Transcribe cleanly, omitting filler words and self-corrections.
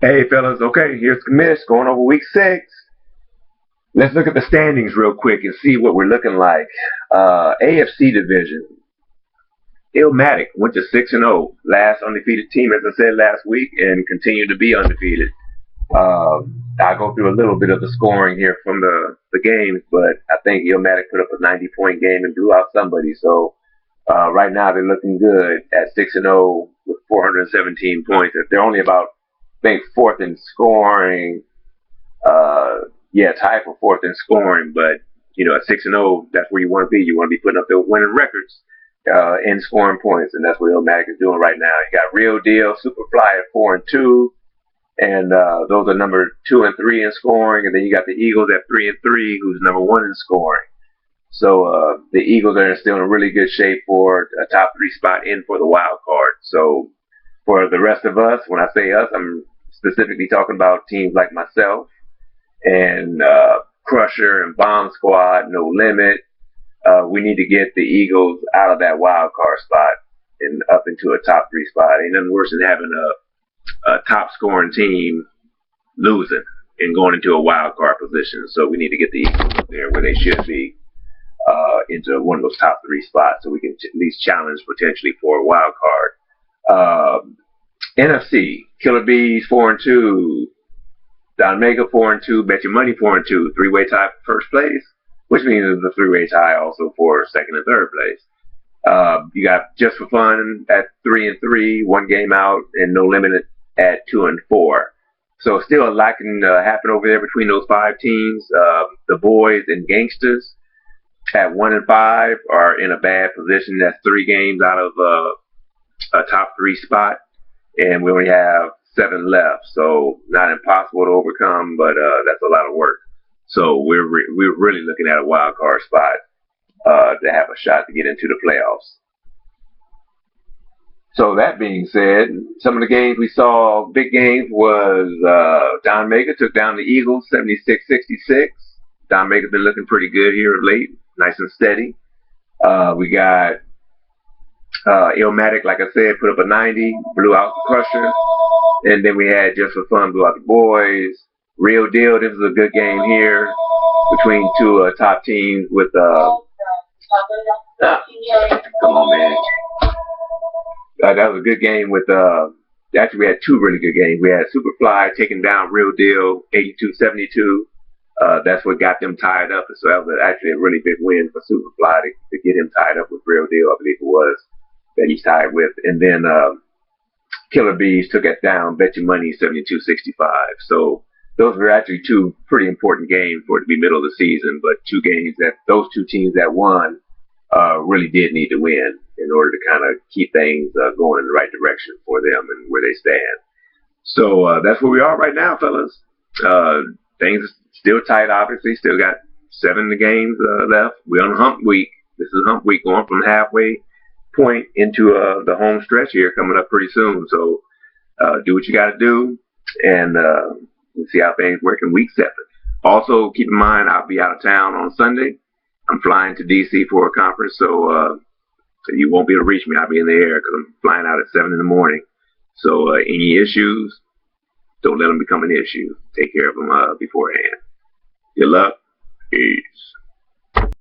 Hey, fellas. Okay, here's the miss going over week 6. Let's look at the standings real quick and see what we're looking like. AFC division. Illmatic went to 6-0, last undefeated team, as I said last week, and continue to be undefeated. I'll go through a little bit of the scoring here from the games, but I think Illmatic put up a 90-point game and blew out somebody. So right now they're looking good at 6-0 with 417 points. They're only about, I think, fourth in scoring. Tied for fourth in scoring, but at 6-0, that's where you want to be. You want to be putting up the winning records in scoring points, and that's what Illmatic is doing right now. You got Real Deal, Superfly at 4-2. And those are number 2 and 3 in scoring, and then you got the Eagles at 3 and 3, who's number 1 in scoring. So the Eagles are still in really good shape for a top 3 spot in for the wild card. So for the rest of us, when I say us, I'm specifically talking about teams like myself and Crusher and Bomb Squad, No Limit. We need to get the Eagles out of that wild card spot and up into a top 3 spot. Ain't nothing worse than having a top scoring team losing and going into a wild card position. So we need to get the Eagles up there where they should be, into one of those top 3 spots, so we can at least challenge potentially for a wild card. NFC, Killer Bees 4-2, Don Mega 4-2, Bet Your Money 4-2, 3-way tie for first place, which means there's a 3-way tie also for second and third place. You got Just for Fun at 3-3, 1 game out, and No Limit at 2-4. So still a lot can happen over there between those 5 teams. The Boys and Gangsters at 1-5 are in a bad position. That's 3 games out of a top 3 spot, and we only have 7 left. So not impossible to overcome, but that's a lot of work. So we're really looking at a wild card spot to have a shot to get into the playoffs. So that being said, some of the games we saw, big games, was Don Mega took down the Eagles 76-66. Don Mega's been looking pretty good here of late, nice and steady. We got Illmatic, like I said, put up a 90, blew out the Crusher. And then we had Just for Fun, blew out the Boys. Real Deal, this was a good game here between 2 top teams with come on, man. That was a good game with, actually we had 2 really good games. We had Superfly taking down Real Deal 82-72. That's what got them tied up. So that was actually a really big win for Superfly to get him tied up with Real Deal, I believe it was, that he's tied with. And then Killer Bees took it down, Bet Your Money 72-65. So those were actually 2 pretty important games for it to be middle of the season, but 2 games that those 2 teams that won really did need to win in order to kind of keep things going in the right direction for them and where they stand. So that's where we are right now, fellas. Things are still tight, obviously. Still got 7 games left. We're on hump week. This is hump week, going from halfway point into the home stretch here coming up pretty soon. So do what you got to do, and we'll see how things work in week 7. Also, keep in mind, I'll be out of town on Sunday. I'm flying to D.C. for a conference, so you won't be able to reach me. I'll be in the air because I'm flying out at 7 in the morning. So any issues, don't let them become an issue. Take care of them beforehand. Good luck. Peace.